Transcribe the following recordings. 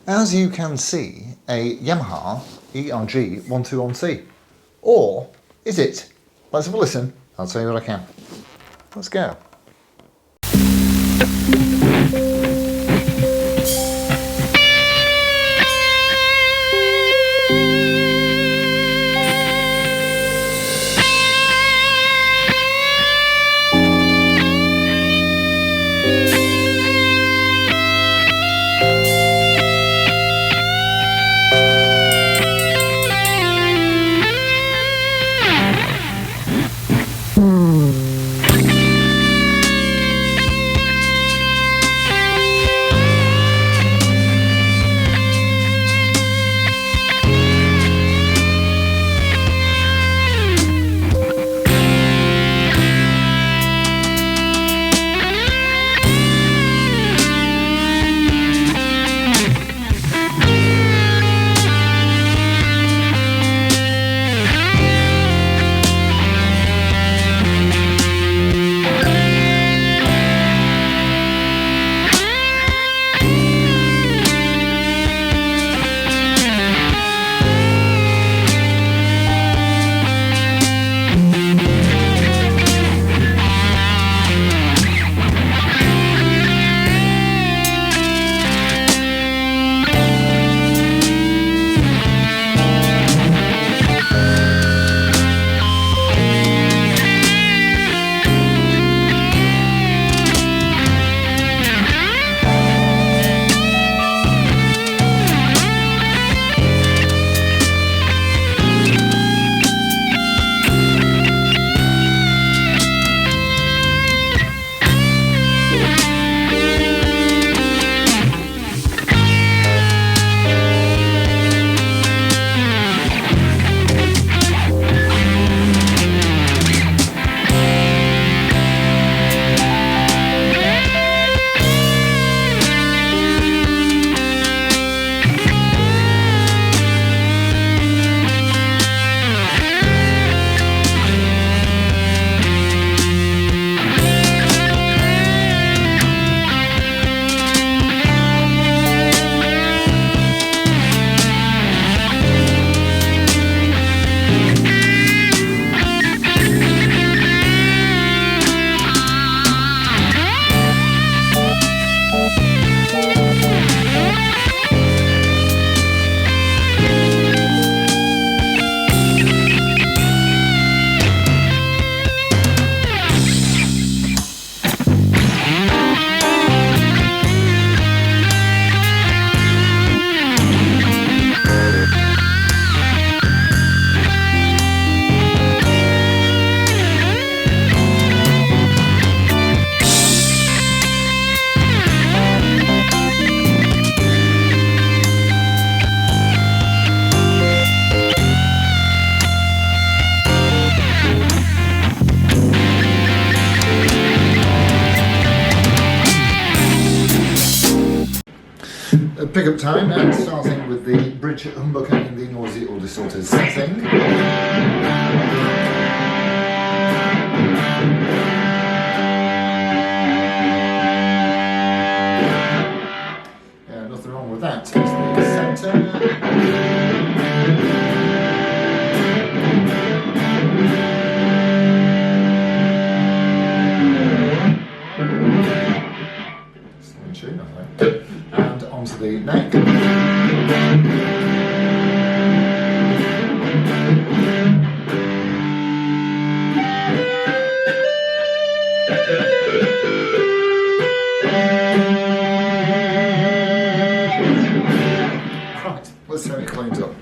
as you can see, a Yamaha ERG 121C. Or is it? Let's have a listen. I'll tell you what I can. Let's go. Pickup time, and starting with the bridge humbucker in the noisy or distorted setting. Yeah, nothing wrong with that. It's the centre. Tune, I think. And onto the neck. Right, let's have it cleaned up.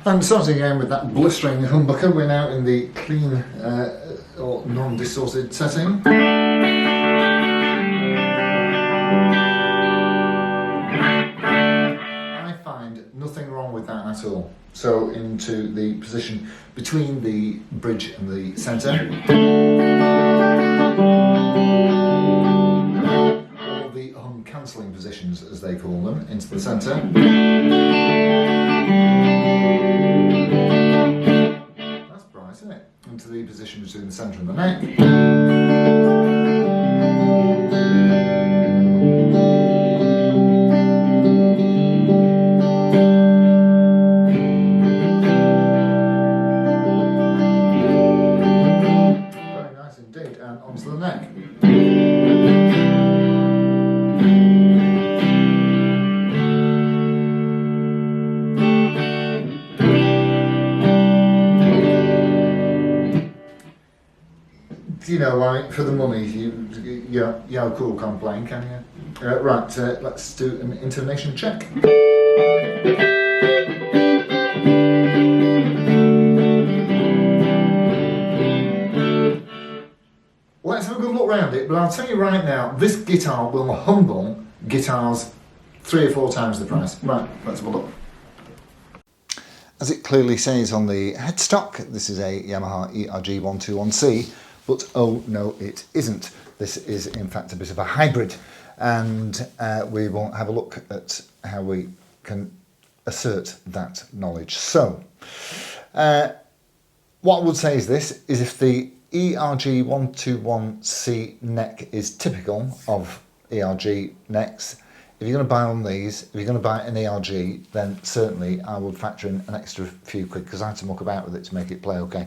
And starting again with that blistering humbucker, we're now in the clean or non-distorted setting. Nothing wrong with that at all. So into the position between the bridge and the centre. Or the hum cancelling positions as they call them, into the centre. That's bright, isn't it? Into the position between the centre and the neck. you know, like for the money, you cool complain, can you? Right, let's do an intonation check. Let's have a good look round it, but I'll tell you right now, this guitar will humble guitars 3 or 4 times the price. Right, let's have a look. As it clearly says on the headstock, this is a Yamaha ERG 121C, but oh no it isn't. This is in fact a bit of a hybrid, and we will have a look at how we can assert that knowledge. So, what I would say is this, is if the ERG 121C neck is typical of ERG necks, if you're going to buy on these, if you're going to buy an ERG, then certainly I would factor in an extra few quid because I had to muck about with it to make it play okay.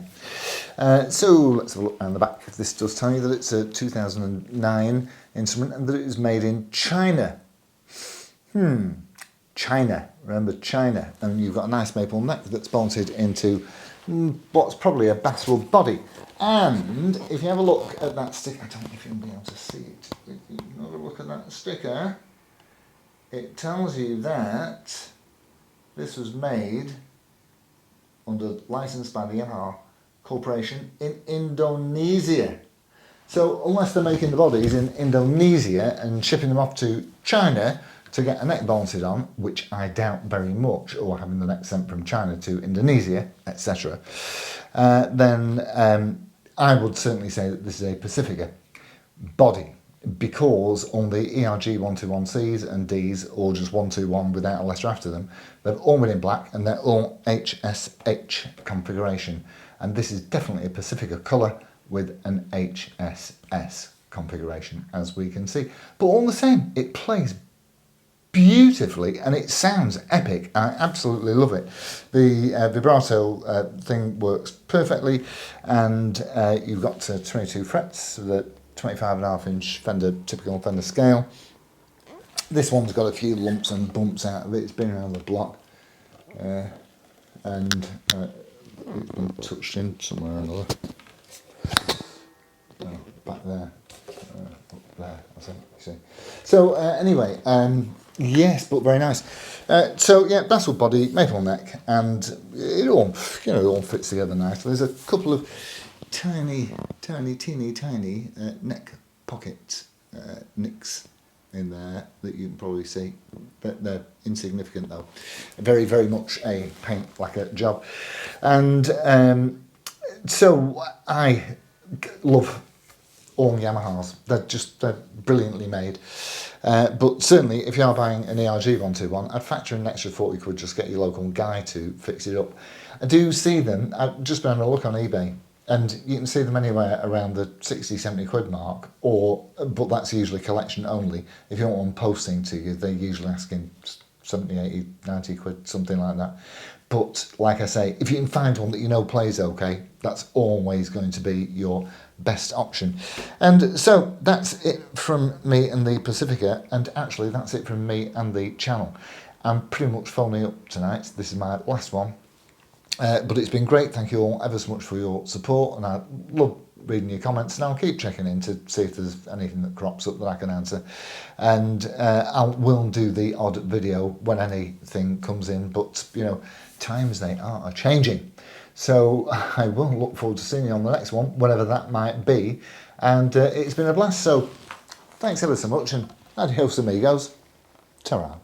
So let's have a look around the back. This does tell you that it's a 2009 instrument and that it is made in China. China, remember China. And you've got a nice maple neck that's bolted into what's probably a basswood body. And if you have a look at that sticker, I don't know if you'll be able to see it. If you have a look at that sticker, it tells you that this was made under license by the Yamaha Corporation in Indonesia. So unless they're making the bodies in Indonesia and shipping them off to China to get a neck bolted on, which I doubt very much, or having the neck sent from China to Indonesia, etc., then I would certainly say that this is a Pacifica body, because on the ERG 121Cs and Ds, or just 121 without a letter after them, they've all been in black and they're all HSH configuration. And this is definitely a Pacifica colour with an HSS configuration, as we can see. But all the same, it plays beautifully and it sounds epic. I absolutely love it. The vibrato thing works perfectly, and you've got 22 frets, the 25.5-inch Fender, typical Fender scale. This one's got a few lumps and bumps out of it. It's been around the block, and it's been touched in somewhere or another. Back there, up there, I think. You see. So anyway, yes, but very nice. So yeah, basswood body, maple neck, and it all, it all fits together nicely. There's a couple of teeny tiny neck pocket nicks in there that you can probably see, but they're insignificant though. Very, very much a paint lacquer job. And so I love all Yamahas. They're brilliantly made. But certainly if you are buying an ERG 121, I'd factor in an extra 40 quid, just get your local guy to fix it up. I do see them, I've just been having a look on eBay, and you can see them anywhere around the 60-70 quid mark, but that's usually collection only. If you want one posting to you, they're usually asking 70, 80, 90 quid, something like that. But like I say, if you can find one that you know plays okay, that's always going to be your best option. And so that's it from me and the Pacifica, and actually that's it from me and the channel. I'm pretty much phoning up tonight. This is my last one. But it's been great. Thank you all ever so much for your support, and I love reading your comments, and I'll keep checking in to see if there's anything that crops up that I can answer. And I will do the odd video when anything comes in, but times they are changing. So I will look forward to seeing you on the next one, whatever that might be. And it's been a blast. So thanks ever so much, and adios amigos. Ta-ra.